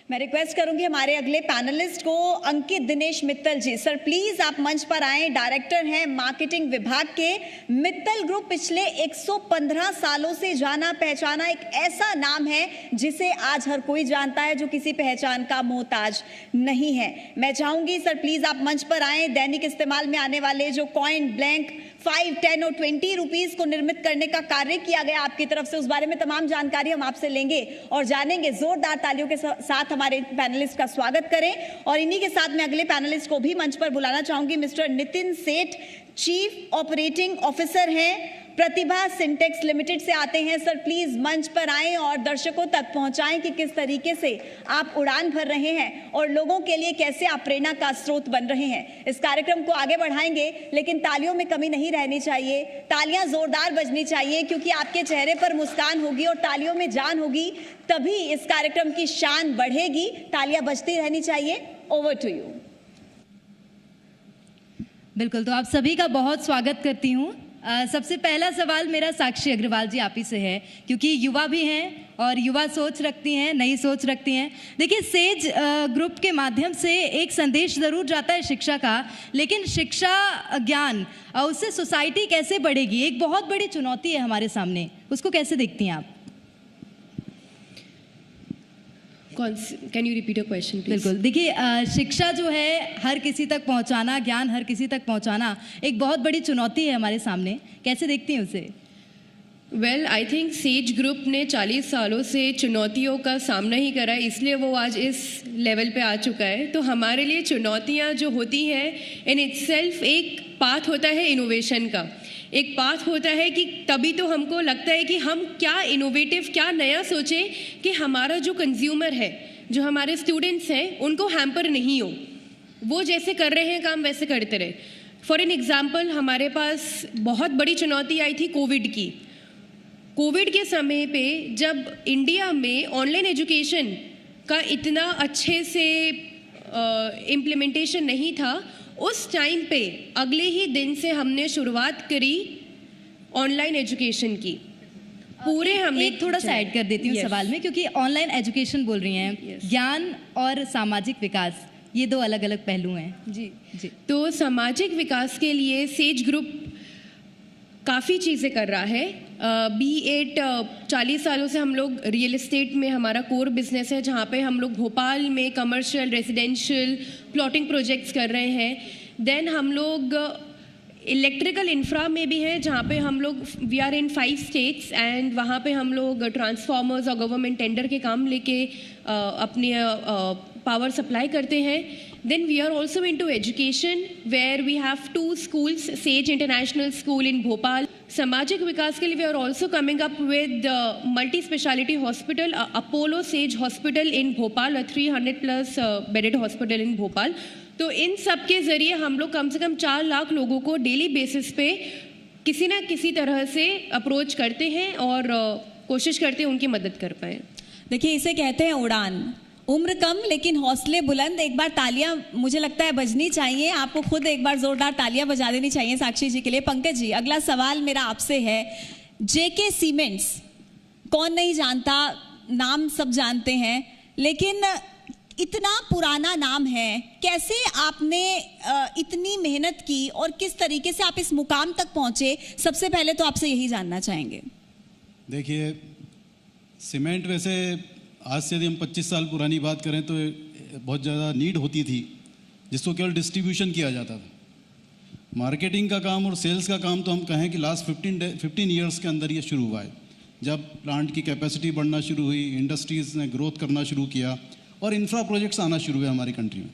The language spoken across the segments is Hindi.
मैं रिक्वेस्ट करूंगी हमारे अगले पैनलिस्ट को, अंकित दिनेश मित्तल जी। सर प्लीज आप मंच पर आए। डायरेक्टर हैं मार्केटिंग विभाग के। मित्तल ग्रुप पिछले 115 सालों से जाना पहचाना एक ऐसा नाम है जिसे आज हर कोई जानता है, जो किसी पहचान का मोहताज नहीं है। मैं चाहूंगी सर प्लीज आप मंच पर आए। दैनिक इस्तेमाल में आने वाले जो कॉइन ब्लैंक 5, 10 और 20 रुपीस को निर्मित करने का कार्य किया गया आपकी तरफ से, उस बारे में तमाम जानकारी हम आपसे लेंगे और जानेंगे। जोरदार तालियों के साथ हमारे पैनलिस्ट का स्वागत करें। और इन्हीं के साथ मैं अगले पैनलिस्ट को भी मंच पर बुलाना चाहूंगी। मिस्टर नितिन सेठ, चीफ ऑपरेटिंग ऑफिसर हैं, प्रतिभा सिंटेक्स लिमिटेड से आते हैं। सर प्लीज मंच पर आएं और दर्शकों तक पहुंचाएं कि किस तरीके से आप उड़ान भर रहे हैं और लोगों के लिए कैसे आप प्रेरणा का स्रोत बन रहे हैं। इस कार्यक्रम को आगे बढ़ाएंगे, लेकिन तालियों में कमी नहीं रहनी चाहिए। तालियां जोरदार बजनी चाहिए, क्योंकि आपके चेहरे पर मुस्कान होगी और तालियों में जान होगी, तभी इस कार्यक्रम की शान बढ़ेगी। तालियां बजती रहनी चाहिए। Over to you. बिल्कुल, तो आप सभी का बहुत स्वागत करती हूँ। सबसे पहला सवाल मेरा साक्षी अग्रवाल जी आप ही से है, क्योंकि युवा भी हैं और युवा सोच रखती हैं, नई सोच रखती हैं। देखिए, सेज ग्रुप के माध्यम से एक संदेश ज़रूर जाता है शिक्षा का, लेकिन शिक्षा ज्ञान उससे सोसाइटी कैसे बढ़ेगी, एक बहुत बड़ी चुनौती है हमारे सामने। उसको कैसे देखती हैं आप? Can you repeat a question please? बिल्कुल, देखिए, शिक्षा जो है हर किसी तक पहुंचाना, ज्ञान हर किसी तक पहुंचाना एक बहुत बड़ी चुनौती है हमारे सामने। कैसे देखती हैं उसे? Well, I think says group ने 40 सालों से चुनौतियों का सामना ही करा है, इसलिए वो आज इस लेवल पे आ चुका है। तो हमारे लिए चुनौतियाँ जो होती हैं, इन इटसेल्फ एक पाथ होता है इनोवेशन का, एक पाथ होता है कि तभी तो हमको लगता है कि हम क्या इनोवेटिव, क्या नया सोचें कि हमारा जो कंज्यूमर है, जो हमारे स्टूडेंट्स हैं, उनको हैम्पर नहीं हो, वो जैसे कर रहे हैं काम वैसे करते रहे। फॉर एन एग्जाम्पल, हमारे पास बहुत बड़ी चुनौती आई थी कोविड की। कोविड के समय पे जब इंडिया में ऑनलाइन एजुकेशन का इतना अच्छे से इम्प्लीमेंटेशन नहीं था, उस टाइम पे अगले ही दिन से हमने शुरुआत करी ऑनलाइन एजुकेशन की। पूरे हमने एक थोड़ा सा ऐड कर देती हूँ सवाल में, क्योंकि ऑनलाइन एजुकेशन बोल रही हैं, ज्ञान और सामाजिक विकास ये दो अलग अलग पहलू हैं। जी जी। तो सामाजिक विकास के लिए सेज ग्रुप काफ़ी चीज़ें कर रहा है। बी एट 40 सालों से हम लोग रियल एस्टेट में हमारा कोर बिजनेस है, जहाँ पे हम लोग भोपाल में कमर्शियल, रेजिडेंशियल, प्लॉटिंग प्रोजेक्ट्स कर रहे हैं। देन हम लोग इलेक्ट्रिकल इंफ्रा में भी हैं, जहाँ पे हम लोग we are in 5 states and वहाँ पे हम लोग ट्रांसफार्मर्स और गवर्नमेंट टेंडर के काम लेके अपने पावर सप्लाई करते हैं। Then we are also into education, where we have 2 schools, Sage International School in Bhopal. सामाजिक विकास के लिए we are also coming up with multi-speciality hospital, Apollo Sage Hospital in Bhopal, a 300+ bedded hospital in Bhopal. तो इन सब के ज़रिए हम लोग कम से कम 4 लाख लोगों को डेली बेसिस पे किसी ना किसी तरह से अप्रोच करते हैं और कोशिश करते हैं उनकी मदद कर पाएँ। देखिए, इसे कहते हैं उड़ान। उम्र कम लेकिन हौसले बुलंद। एक बार तालियां मुझे लगता है बजनी चाहिए। आपको खुद एक बार जोरदार तालियां बजा देनी चाहिए साक्षी जी के लिए। पंकज जी, अगला सवाल मेरा आपसे है। जेके सीमेंट्स कौन नहीं जानता, नाम सब जानते हैं, लेकिन इतना पुराना नाम है, कैसे आपने इतनी मेहनत की और किस तरीके से आप इस मुकाम तक पहुंचे? सबसे पहले तो आपसे यही जानना चाहेंगे। देखिए, सीमेंट वैसे आज से यदि हम 25 साल पुरानी बात करें तो बहुत ज़्यादा नीड होती थी, जिसको केवल डिस्ट्रीब्यूशन किया जाता था। मार्केटिंग का काम और सेल्स का काम तो हम कहें कि लास्ट 15 ईयर्स के अंदर ये शुरू हुआ है, जब प्लांट की कैपेसिटी बढ़ना शुरू हुई, इंडस्ट्रीज़ ने ग्रोथ करना शुरू किया और इंफ्रा प्रोजेक्ट्स आना शुरू हुए हमारी कंट्री में।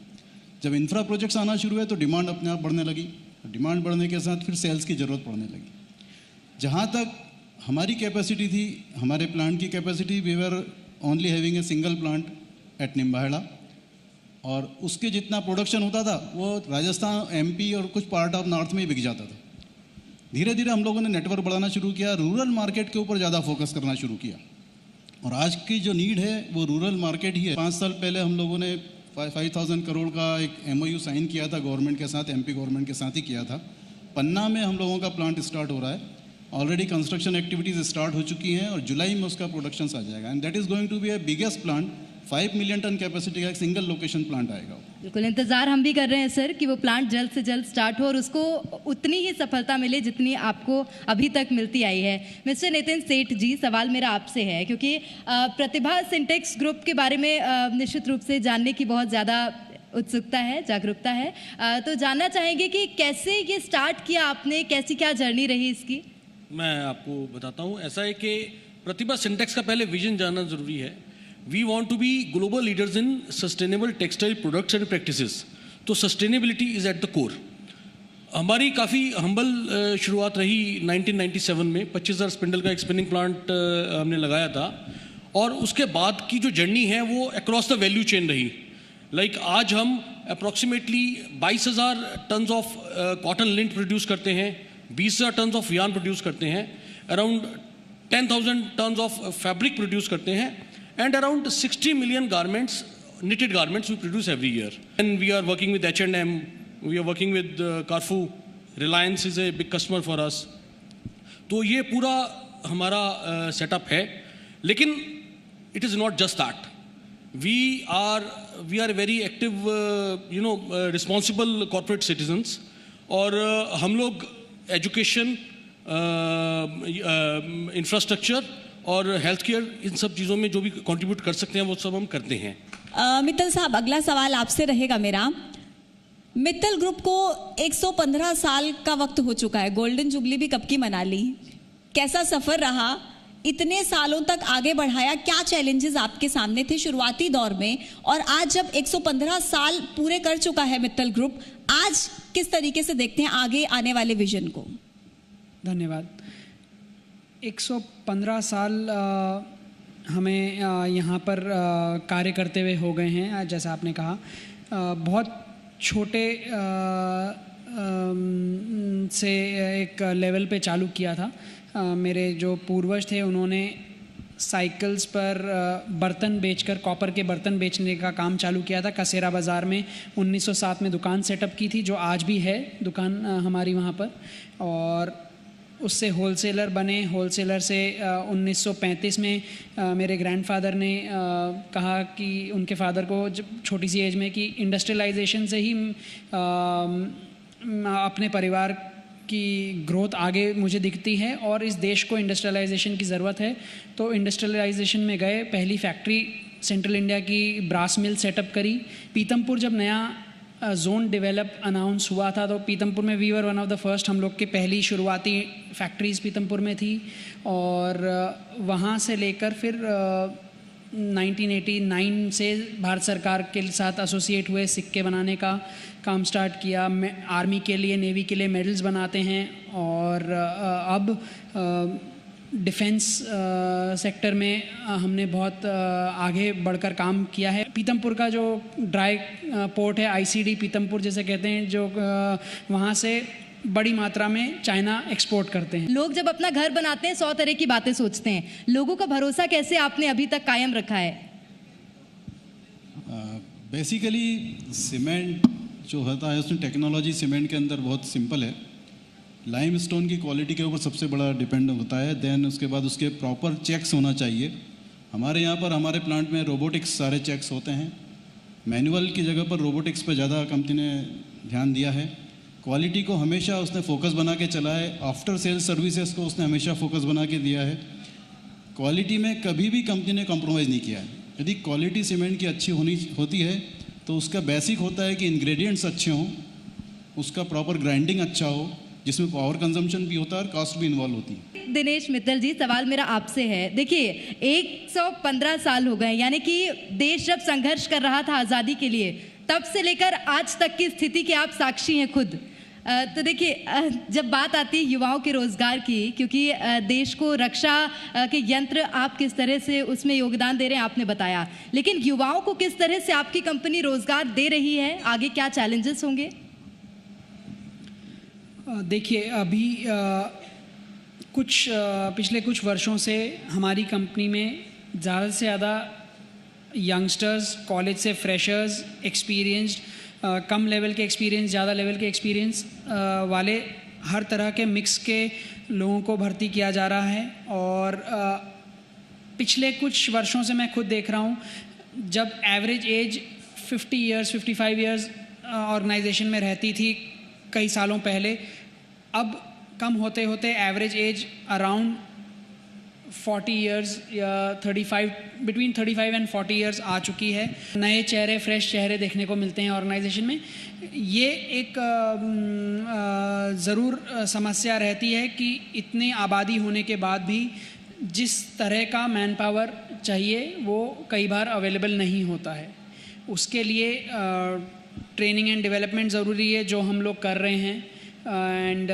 जब इंफ्रा प्रोजेक्ट्स आना शुरू हुए तो डिमांड अपने आप बढ़ने लगी। डिमांड बढ़ने के साथ फिर सेल्स की ज़रूरत पड़ने लगी। जहाँ तक हमारी कैपेसिटी थी, हमारे प्लांट की capacity, we were only having a single plant at Nimbahera, और उसके जितना प्रोडक्शन होता था वो राजस्थान, एमपी और कुछ पार्ट ऑफ नॉर्थ में ही बिक जाता था। धीरे धीरे हम लोगों ने नेटवर्क बढ़ाना शुरू किया, रूरल मार्केट के ऊपर ज़्यादा फोकस करना शुरू किया, और आज की जो नीड है वो रूरल मार्केट ही है। 5 साल पहले हम लोगों ने 5,000 करोड़ का एक MOU साइन किया था गवर्नमेंट के साथ, MP गवर्नमेंट के साथ ही किया था। पन्ना में हम लोगों का प्लांट स्टार्ट हो रहा है, ऑलरेडी कंस्ट्रक्शन एक्टिविटीज़ स्टार्ट हो चुकी हैं और जुलाई में उसका प्रोडक्शन आ जाएगा, and that is going to be a biggest plant 5 million ton capacity का एक सिंगल लोकेशन प्लांट आएगा। बिल्कुल इंतज़ार हम भी कर रहे हैं सर कि वो प्लांट जल्द से जल्द स्टार्ट हो और उसको उतनी ही सफलता मिले जितनी आपको अभी तक मिलती आई है। मिस्टर नितिन सेठ जी, सवाल मेरा आपसे है क्योंकि प्रतिभा सिंटेक्स ग्रुप के बारे में निश्चित रूप से जानने की बहुत ज़्यादा उत्सुकता है, जागरूकता है, तो जानना चाहेंगे कि कैसे ये स्टार्ट किया आपने, कैसी क्या जर्नी रही इसकी? मैं आपको बताता हूँ। ऐसा है कि प्रतिभा सिंटेक्स का पहले विजन जानना ज़रूरी है। We want to be global leaders in sustainable textile products and practices. तो sustainability is at the core. हमारी काफ़ी हम्बल शुरुआत रही 1997 में। 25,000 स्पिंडल का एक स्पिनिंग प्लांट हमने लगाया था और उसके बाद की जो जर्नी है वो अक्रॉस द वैल्यू चेन रही। लाइक आज हम approximately 22,000 tons of cotton lint produce करते हैं, 20,000 टन्स ऑफ यार्न प्रोड्यूस करते हैं, around 10,000 tons of fabric produce करते हैं, and around 60 million garments, knitted garments we produce every year. And we are working with H&M, we are working with Carrefour, Reliance is a big customer for us. तो ये पूरा हमारा सेटअप है, लेकिन it is not just that. We are very active, responsible corporate citizens. और हम लोग एजुकेशन, इंफ्रास्ट्रक्चर और हेल्थ केयर, इन सब चीज़ों में जो भी कंट्रीब्यूट कर सकते हैं वो सब हम करते हैं। मित्तल साहब, अगला सवाल आपसे रहेगा मेरा। मित्तल ग्रुप को 115 साल का वक्त हो चुका है, गोल्डन जुबली भी कब की मना ली। कैसा सफ़र रहा, इतने सालों तक आगे बढ़ाया, क्या चैलेंजेस आपके सामने थे शुरुआती दौर में, और आज जब 115 साल पूरे कर चुका है मित्तल ग्रुप, आज किस तरीके से देखते हैं आगे आने वाले विजन को? धन्यवाद। 115 साल हमें यहाँ पर कार्य करते हुए हो गए हैं। जैसा आपने कहा, बहुत छोटे से एक लेवल पे चालू किया था। मेरे जो पूर्वज थे उन्होंने साइकिल्स पर बर्तन बेचकर, कॉपर के बर्तन बेचने का काम चालू किया था। कसेरा बाज़ार में 1907 में दुकान सेटअप की थी, जो आज भी है दुकान हमारी वहाँ पर। और उससे होलसेलर बने। होलसेलर से 1935 में मेरे ग्रैंडफादर ने कहा कि उनके फादर को जब छोटी सी एज में कि इंडस्ट्रियलाइजेशन से ही अपने परिवार की ग्रोथ आगे मुझे दिखती है और इस देश को इंडस्ट्रियलाइजेशन की ज़रूरत है। तो इंडस्ट्रियलाइजेशन में गए, पहली फैक्ट्री सेंट्रल इंडिया की ब्रास मिल सेटअप करी। पीतमपुर जब नया जोन डेवलप अनाउंस हुआ था तो पीतमपुर में we were one of the first, हम लोग की पहली शुरुआती फैक्ट्रीज़ पीतमपुर में थी। और वहाँ से लेकर फिर 1989 से भारत सरकार के साथ एसोसिएट हुए, सिक्के बनाने का काम स्टार्ट किया। आर्मी के लिए, नेवी के लिए मेडल्स बनाते हैं। और अब डिफेंस सेक्टर में हमने बहुत आगे बढ़कर काम किया है। पीतमपुर का जो ड्राई पोर्ट है, आईसीडी पीतमपुर जैसे कहते हैं, जो वहाँ से बड़ी मात्रा में चाइना एक्सपोर्ट करते हैं। लोग जब अपना घर बनाते हैं 100 तरह की बातें सोचते हैं, लोगों का भरोसा कैसे आपने अभी तक कायम रखा है? बेसिकली सीमेंट जो होता है उसमें टेक्नोलॉजी सीमेंट के अंदर बहुत सिंपल है। लाइमस्टोन की क्वालिटी के ऊपर सबसे बड़ा डिपेंड होता है। देन उसके बाद उसके प्रॉपर चेक्स होना चाहिए। हमारे यहाँ पर, हमारे प्लांट में रोबोटिक्स सारे चेक्स होते हैं। मैनुअल की जगह पर रोबोटिक्स पे ज़्यादा कंपनी ने ध्यान दिया है। क्वालिटी को हमेशा उसने फोकस बना के चला है। आफ्टर सेल्स सर्विसेज को उसने हमेशा फोकस बना के दिया है। क्वालिटी में कभी भी कंपनी ने कॉम्प्रोमाइज़ नहीं किया है। यदि क्वालिटी सीमेंट की अच्छी होती है तो उसका बेसिक होता है कि इंग्रेडिएंट्स अच्छे हों, उसका प्रॉपर ग्राइंडिंग अच्छा हो, जिसमें पावर कंजम्पशन भी होता है और कॉस्ट भी इन्वॉल्व होती है। दिनेश मित्तल जी, सवाल मेरा आपसे है। देखिए 115 साल हो गए, यानी कि देश जब संघर्ष कर रहा था आज़ादी के लिए, तब से लेकर आज तक की स्थिति के आप साक्षी हैं खुद। तो देखिए, जब बात आती है युवाओं के रोज़गार की, क्योंकि देश को रक्षा के यंत्र आप किस तरह से उसमें योगदान दे रहे हैं आपने बताया, लेकिन युवाओं को किस तरह से आपकी कंपनी रोज़गार दे रही है, आगे क्या चैलेंजेस होंगे? देखिए, अभी पिछले कुछ वर्षों से हमारी कंपनी में ज़्यादा से ज़्यादा यंगस्टर्स, कॉलेज से फ्रेशर्स, एक्सपीरियंस्ड, कम लेवल के एक्सपीरियंस, ज़्यादा लेवल के एक्सपीरियंस वाले हर तरह के मिक्स के लोगों को भर्ती किया जा रहा है। और पिछले कुछ वर्षों से मैं खुद देख रहा हूँ, जब average age 50 years 55 years organisation में रहती थी कई सालों पहले, अब कम होते होते एवरेज एज अराउंड 40 ईयर्स या 35, बिटवीन 35 एंड 40 ईयर्स आ चुकी है। नए चेहरे, फ्रेश चेहरे देखने को मिलते हैं ऑर्गेनाइजेशन में। ये एक ज़रूर समस्या रहती है कि इतनी आबादी होने के बाद भी जिस तरह का मैन पावर चाहिए वो कई बार अवेलेबल नहीं होता है। उसके लिए ट्रेनिंग एंड डेवलपमेंट ज़रूरी है, जो हम लोग कर रहे हैं, एंड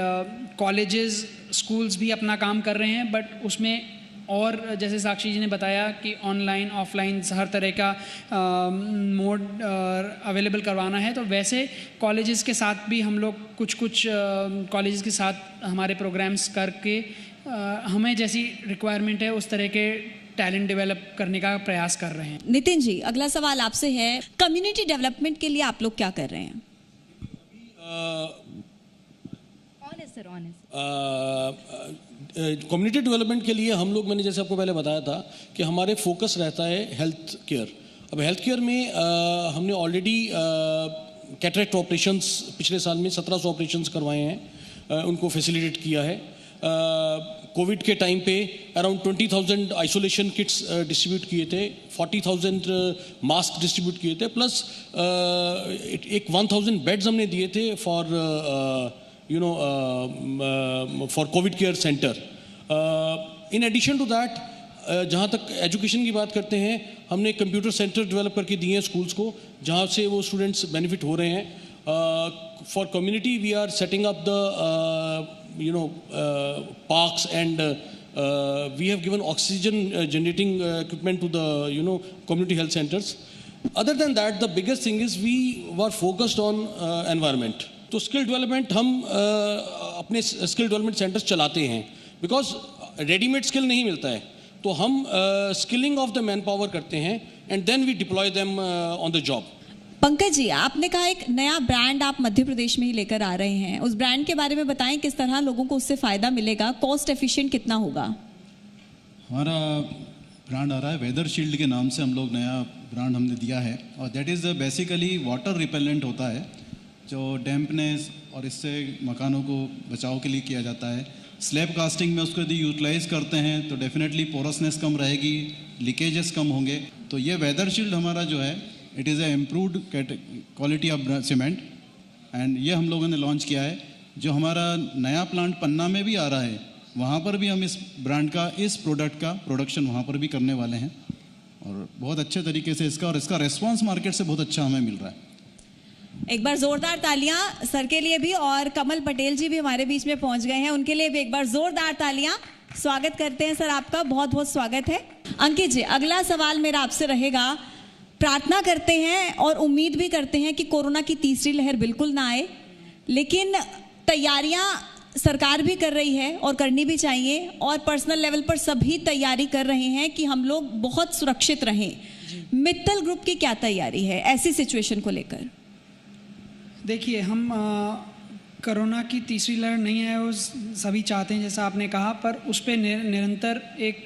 कॉलेजेस स्कूल्स भी अपना काम कर रहे हैं, बट उसमें और जैसे साक्षी जी ने बताया कि ऑनलाइन ऑफलाइन हर तरह का मोड अवेलेबल करवाना है, तो वैसे कॉलेजेस के साथ भी हम लोग कुछ कॉलेजेस के साथ हमारे प्रोग्राम्स करके हमें जैसी रिक्वायरमेंट है उस तरह के टैलेंट डेवलप करने का प्रयास कर रहे हैं। नितिन जी, अगला सवाल आपसे है, कम्युनिटी डेवलपमेंट के लिए आप लोग क्या कर रहे हैं? कम्युनिटी डेवलपमेंट के लिए हम लोग, मैंने जैसे आपको पहले बताया था कि हमारे फोकस रहता है हेल्थ केयर। अब हेल्थ केयर में हमने ऑलरेडी कैटरेक्ट ऑपरेशंस पिछले साल में 1700 ऑपरेशंस करवाए हैं, उनको फैसिलिटेट किया है। कोविड के टाइम पे अराउंड 20,000 आइसोलेशन किट्स डिस्ट्रीब्यूट किए थे, 40,000 मास्क डिस्ट्रीब्यूट किए थे, प्लस एक 1,000 बेड्स हमने दिए थे for for Covid care centre. In addition to that, जहाँ तक एजुकेशन की बात करते हैं, हमने कंप्यूटर सेंटर डेवलप करके दिए हैं स्कूल्स को, जहाँ से वो स्टूडेंट्स बेनिफिट हो रहे हैं। For community we are setting up the parks, and we have given oxygen generating equipment to the community health centers. Other than that, the biggest thing is we were focused on environment. तो स्किल डेवलपमेंट हम अपने स्किल डेवलपमेंट सेंटर्स चलाते हैं, बिकॉज रेडीमेड स्किल नहीं मिलता है, तो हम skilling of the man power करते हैं and then we deploy them on the job. Pankaj ji, आपने कहा एक नया ब्रांड आप मध्य प्रदेश में ही लेकर आ रहे हैं, उस ब्रांड के बारे में बताएं, किस तरह लोगों को उससे फ़ायदा मिलेगा, कॉस्ट एफिशिएंट कितना होगा? हमारा ब्रांड आ रहा है वेदर शील्ड के नाम से, हम लोग नया ब्रांड हमने दिया है, और that is basically water repellent होता है, जो डैम्पनेस और इससे मकानों को बचाव के लिए किया जाता है। स्लैब कास्टिंग में उसको यदि यूटिलाइज करते हैं तो डेफिनेटली पोरसनेस कम रहेगी, लीकेजेस कम होंगे। तो ये वेदर शील्ड हमारा जो है, it is a improved quality of cement, and ये हम लोगों ने लॉन्च किया है। जो हमारा नया प्लांट पन्ना में भी आ रहा है, वहाँ पर भी हम इस ब्रांड का, इस प्रोडक्ट का प्रोडक्शन वहाँ पर भी करने वाले हैं, और बहुत अच्छे तरीके से इसका रेस्पॉन्स मार्केट से बहुत अच्छा हमें मिल रहा है। एक बार जोरदार तालियां सर के लिए भी, और कमल पटेल जी भी हमारे बीच में पहुंच गए हैं, उनके लिए भी एक बार जोरदार तालियां। स्वागत करते हैं सर, आपका बहुत बहुत स्वागत है। अंकित जी, अगला सवाल मेरा आपसे रहेगा, प्रार्थना करते हैं और उम्मीद भी करते हैं कि कोरोना की तीसरी लहर बिल्कुल ना आए, लेकिन तैयारियां सरकार भी कर रही है और करनी भी चाहिए, और पर्सनल लेवल पर सभी तैयारी कर रहे हैं कि हम लोग बहुत सुरक्षित रहें। मित्तल ग्रुप की क्या तैयारी है ऐसी सिचुएशन को लेकर? देखिए, हम कोरोना की तीसरी लहर नहीं है वो सभी चाहते हैं, जैसा आपने कहा, पर उस पर निरंतर एक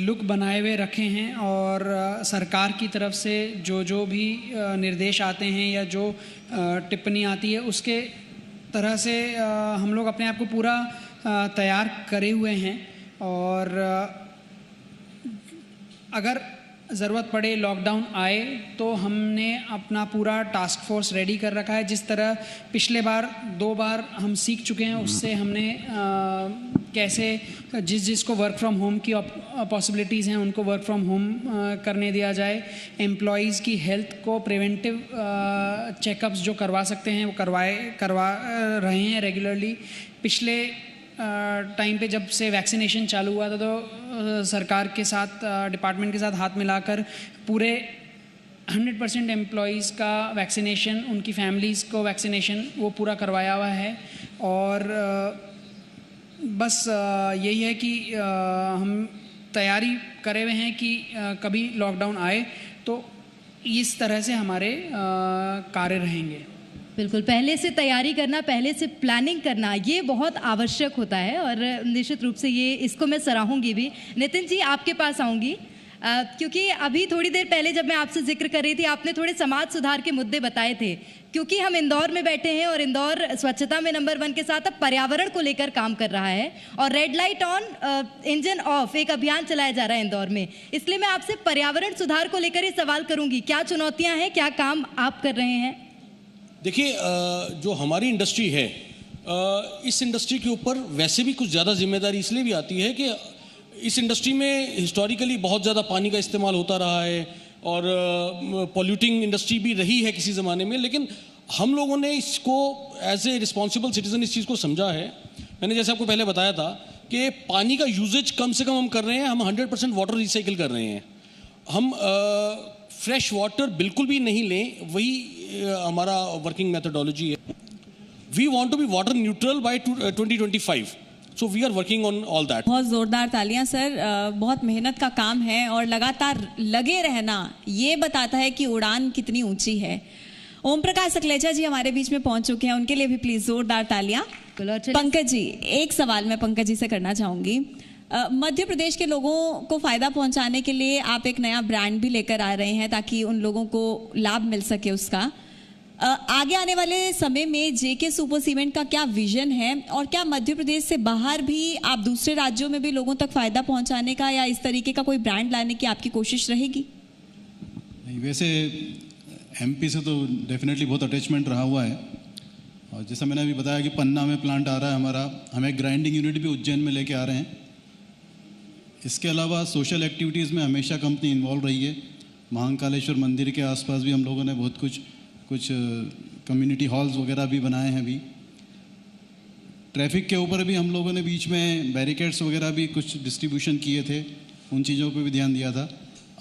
लुक बनाए हुए रखे हैं, और सरकार की तरफ से जो भी निर्देश आते हैं या जो टिप्पणी आती है, उसके तरह से हम लोग अपने आप को पूरा तैयार करे हुए हैं, और अगर ज़रूरत पड़े, लॉकडाउन आए, तो हमने अपना पूरा टास्क फोर्स रेडी कर रखा है। जिस तरह पिछले बार 2 बार हम सीख चुके हैं, उससे हमने कैसे जिसको वर्क फ्रॉम होम की पॉसिबिलिटीज़ हैं उनको वर्क फ्रॉम होम करने दिया जाए, एम्प्लॉयज़ की हेल्थ को प्रिवेंटिव चेकअप्स जो करवा सकते हैं वो करवा रहे हैं रेगुलरली। पिछले टाइम पे जब से वैक्सीनेशन चालू हुआ था, तो सरकार के साथ, डिपार्टमेंट के साथ हाथ मिलाकर पूरे 100% एम्प्लॉयज़ का वैक्सीनेशन, उनकी फैमिलीज़ को वैक्सीनेशन वो पूरा करवाया हुआ है। और बस यही है कि हम तैयारी करे हुए हैं कि कभी लॉकडाउन आए तो इस तरह से हमारे कार्य रहेंगे। बिल्कुल, पहले से तैयारी करना, पहले से प्लानिंग करना, ये बहुत आवश्यक होता है और निश्चित रूप से ये इसको मैं सराहूँगी भी। नितिन जी, आपके पास आऊँगी क्योंकि अभी थोड़ी देर पहले जब मैं आपसे जिक्र कर रही थी, आपने थोड़े समाज सुधार के मुद्दे बताए थे। क्योंकि हम इंदौर में बैठे हैं और इंदौर स्वच्छता में नंबर 1 के साथ अब पर्यावरण को लेकर काम कर रहा है और red light on engine of एक अभियान चलाया जा रहा है इंदौर में। इसलिए मैं आपसे पर्यावरण सुधार को लेकर ही सवाल करूँगी, क्या चुनौतियाँ हैं, क्या काम आप कर रहे हैं? देखिए, जो हमारी इंडस्ट्री है, इस इंडस्ट्री के ऊपर वैसे भी कुछ ज़्यादा जिम्मेदारी इसलिए भी आती है कि इस इंडस्ट्री में हिस्टोरिकली बहुत ज़्यादा पानी का इस्तेमाल होता रहा है और पॉल्यूटिंग इंडस्ट्री भी रही है किसी ज़माने में, लेकिन हम लोगों ने इसको एज ए रिस्पॉन्सिबल सिटीज़न इस चीज़ को समझा है। मैंने जैसे आपको पहले बताया था कि पानी का यूजेज कम से कम हम कर रहे हैं, हम 100% वाटर रिसाइकिल कर रहे हैं। हम फ्रेश वाटर बिल्कुल भी नहीं लें, वही हमारा वर्किंग मेथडोलॉजी है। We want to be water neutral by 2025, so we are working on all that. बहुत जोरदार तालियां सर। बहुत मेहनत का काम है और लगातार लगे रहना ये बताता है कि उड़ान कितनी ऊंची है। ओम प्रकाश सकलेचा जी हमारे बीच में पहुंच चुके हैं, उनके लिए भी प्लीज जोरदार तालियां। पंकज जी, एक सवाल मैं पंकज जी से करना चाहूंगी। मध्य प्रदेश के लोगों को फायदा पहुंचाने के लिए आप एक नया ब्रांड भी लेकर आ रहे हैं ताकि उन लोगों को लाभ मिल सके उसका। आगे आने वाले समय में जेके सुपर सीमेंट का क्या विजन है और क्या मध्य प्रदेश से बाहर भी आप दूसरे राज्यों में भी लोगों तक फायदा पहुंचाने का या इस तरीके का कोई ब्रांड लाने की आपकी कोशिश रहेगी? नहीं, वैसे एमपी से तो डेफिनेटली बहुत अटैचमेंट रहा हुआ है और जैसा मैंने अभी बताया कि पन्ना में प्लांट आ रहा है हमारा, हम एक ग्राइंडिंग यूनिट भी उज्जैन में लेके आ रहे हैं। इसके अलावा सोशल एक्टिविटीज़ में हमेशा कंपनी इन्वॉल्व रही है। महाकालेश्वर मंदिर के आसपास भी हम लोगों ने बहुत कुछ कम्युनिटी हॉल्स वगैरह भी बनाए हैं। अभी ट्रैफिक के ऊपर भी हम लोगों ने बीच में बैरिकेड्स वगैरह भी कुछ डिस्ट्रीब्यूशन किए थे, उन चीज़ों पर भी ध्यान दिया था।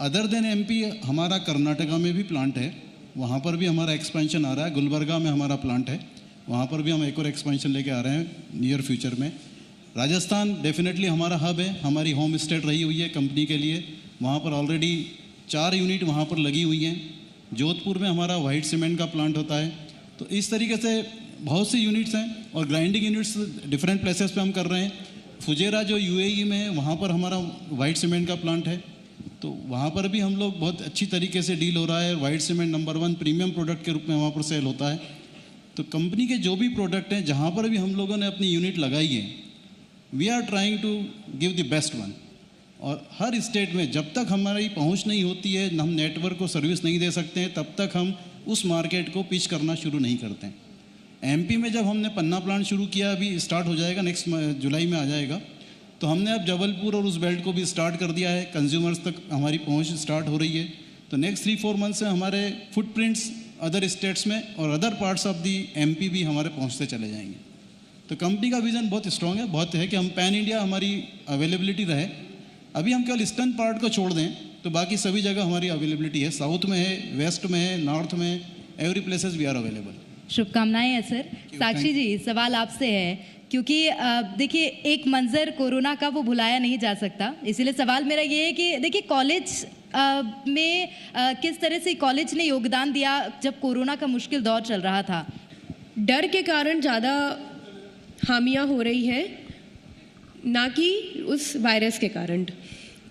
अदर देन एमपी हमारा कर्नाटका में भी प्लांट है, वहाँ पर भी हमारा एक्सपेंशन आ रहा है। गुलबर्गा में हमारा प्लांट है, वहाँ पर भी हम एक और एक्सपेंशन लेके आ रहे हैं नियर फ्यूचर में। राजस्थान डेफिनेटली हमारा हब है, हमारी होम स्टेट रही हुई है कंपनी के लिए। वहाँ पर ऑलरेडी 4 यूनिट वहाँ पर लगी हुई हैं। जोधपुर में हमारा वाइट सीमेंट का प्लांट होता है। तो इस तरीके से बहुत सी यूनिट्स हैं और ग्राइंडिंग यूनिट्स डिफरेंट प्लेसेस पे हम कर रहे हैं। फुजेरा जो यूएई में है, वहाँ पर हमारा वाइट सीमेंट का प्लांट है, तो वहाँ पर भी हम लोग बहुत अच्छी तरीके से डील हो रहा है। White cement number 1 premium product के रूप में वहाँ पर सेल होता है। तो कंपनी के जो भी प्रोडक्ट हैं, जहाँ पर भी हम लोगों ने अपनी यूनिट लगाई है, we are trying to give the best one. और हर स्टेट में जब तक हमारी पहुंच नहीं होती है, हम नेटवर्क को सर्विस नहीं दे सकते हैं, तब तक हम उस मार्केट को पिच करना शुरू नहीं करते हैं। एमपी में जब हमने पन्ना प्लांट शुरू किया, अभी स्टार्ट हो जाएगा, नेक्स्ट जुलाई में आ जाएगा, तो हमने अब जबलपुर और उस बेल्ट को भी स्टार्ट कर दिया है। कंज्यूमर्स तक हमारी पहुंच स्टार्ट हो रही है। तो नेक्स्ट 3-4 मंथ से हमारे फुटप्रिंट्स अदर स्टेट्स में और other parts of the MP भी हमारे पहुँचते चले जाएंगे। तो कंपनी का विज़न बहुत स्ट्रॉन्ग है, बहुत है कि हम पैन इंडिया हमारी अवेलेबिलिटी रहे। अभी हम केवल ईस्टर्न पार्ट को छोड़ दें तो बाकी सभी जगह हमारी अवेलेबिलिटी है। साउथ में है, वेस्ट में है, नॉर्थ में, every places we are available. शुभकामनाएं हैं सर। साक्षी जी, सवाल आपसे है क्योंकि देखिए एक मंजर कोरोना का वो भुलाया नहीं जा सकता, इसीलिए सवाल मेरा ये है कि देखिए कॉलेज में किस तरह से कॉलेज ने योगदान दिया जब कोरोना का मुश्किल दौर चल रहा था? डर के कारण ज़्यादा हामियाँ हो रही हैं, ना कि उस वायरस के कारण।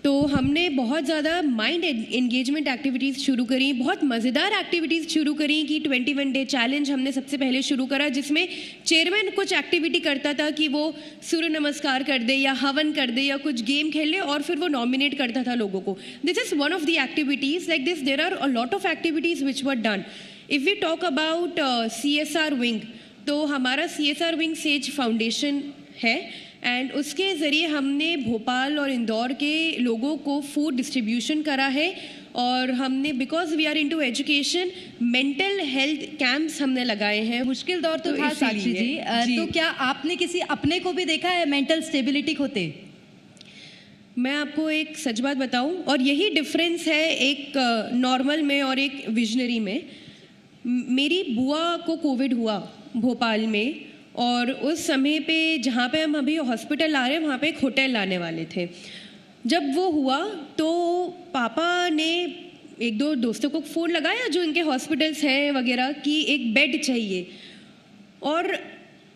तो हमने बहुत ज़्यादा माइंड एंगेजमेंट एक्टिविटीज़ शुरू करी, बहुत मज़ेदार एक्टिविटीज़ शुरू करी कि 21 डे चैलेंज हमने सबसे पहले शुरू करा, जिसमें चेयरमैन कुछ एक्टिविटी करता था कि वो सूर्य नमस्कार कर दे या हवन कर दे या कुछ गेम खेल ले और फिर वो नॉमिनेट करता था लोगों को। This is one of the activities like this. There are a lot of activities which were done. If we talk about CSR wing, तो हमारा CSR विंग सेज फाउंडेशन है एंड उसके ज़रिए हमने भोपाल और इंदौर के लोगों को फूड डिस्ट्रीब्यूशन करा है। और हमने because we are into education, mental health camps हमने लगाए हैं। मुश्किल दौर तो था साक्षी जी, तो क्या आपने किसी अपने को भी देखा है मेंटल स्टेबिलिटी खोते? मैं आपको एक सच बात बताऊं, और यही डिफरेंस है एक नॉर्मल में और एक विजनरी में। मेरी बुआ को कोविड हुआ भोपाल में, और उस समय पे जहाँ पे हम अभी हॉस्पिटल आ रहे हैं वहाँ पे एक होटल लाने वाले थे। जब वो हुआ तो पापा ने एक दो दोस्तों को फ़ोन लगाया जो इनके हॉस्पिटल्स हैं वगैरह कि एक बेड चाहिए, और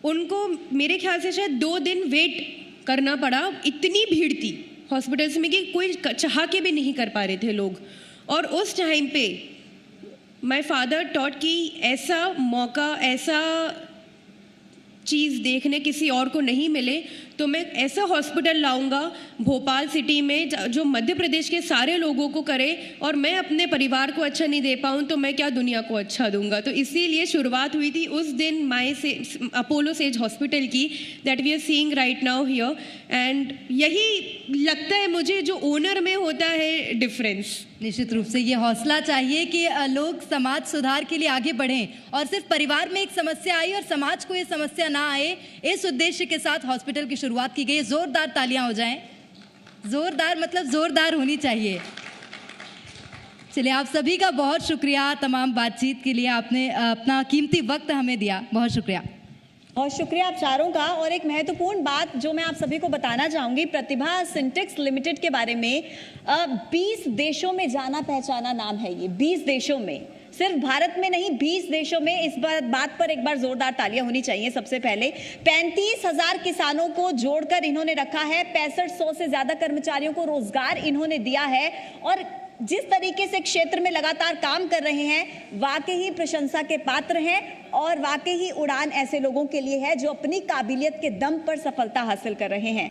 उनको मेरे ख्याल से शायद 2 दिन वेट करना पड़ा। इतनी भीड़ थी हॉस्पिटल्स में कि कोई चाह के भी नहीं कर पा रहे थे लोग। और उस टाइम पे माय फादर टॉट कि ऐसा मौका, ऐसा चीज़ देखने किसी और को नहीं मिले, तो मैं ऐसा हॉस्पिटल लाऊंगा भोपाल सिटी में जो मध्य प्रदेश के सारे लोगों को करे, और मैं अपने परिवार को अच्छा नहीं दे पाऊँ तो मैं क्या दुनिया को अच्छा दूंगा। तो इसीलिए शुरुआत हुई थी उस दिन अपोलो सेज हॉस्पिटल की, that we are seeing right now here. And यही लगता है मुझे जो ओनर में होता है डिफरेंस। निश्चित रूप से ये हौसला चाहिए कि लोग समाज सुधार के लिए आगे बढ़ें, और सिर्फ परिवार में एक समस्या आई और समाज को ये समस्या ना आए, इस उद्देश्य के साथ हॉस्पिटल की शुरुआत की गई। जोरदार तालियां हो जाएं, जोरदार मतलब जोरदार होनी चाहिए। चलिए, आप सभी का बहुत शुक्रिया तमाम बातचीत के लिए, आपने अपना कीमती वक्त हमें दिया, बहुत शुक्रिया। बहुत शुक्रिया आप चारों का। और एक महत्वपूर्ण बात जो मैं आप सभी को बताना चाहूंगी प्रतिभा सिंटेक्स लिमिटेड के बारे में, 20 देशों में जाना पहचाना नाम है ये, 20 देशों में, सिर्फ भारत में नहीं 20 देशों में। इस बात पर एक बार जोरदार तालियां होनी चाहिए। सबसे पहले 35,000 किसानों को जोड़कर इन्होंने रखा है, 6500 से ज्यादा कर्मचारियों को रोजगार इन्होंने दिया है, और जिस तरीके से क्षेत्र में लगातार काम कर रहे हैं वाकई ही प्रशंसा के पात्र हैं, और वाकई ही उड़ान ऐसे लोगों के लिए है जो अपनी काबिलियत के दम पर सफलता हासिल कर रहे हैं।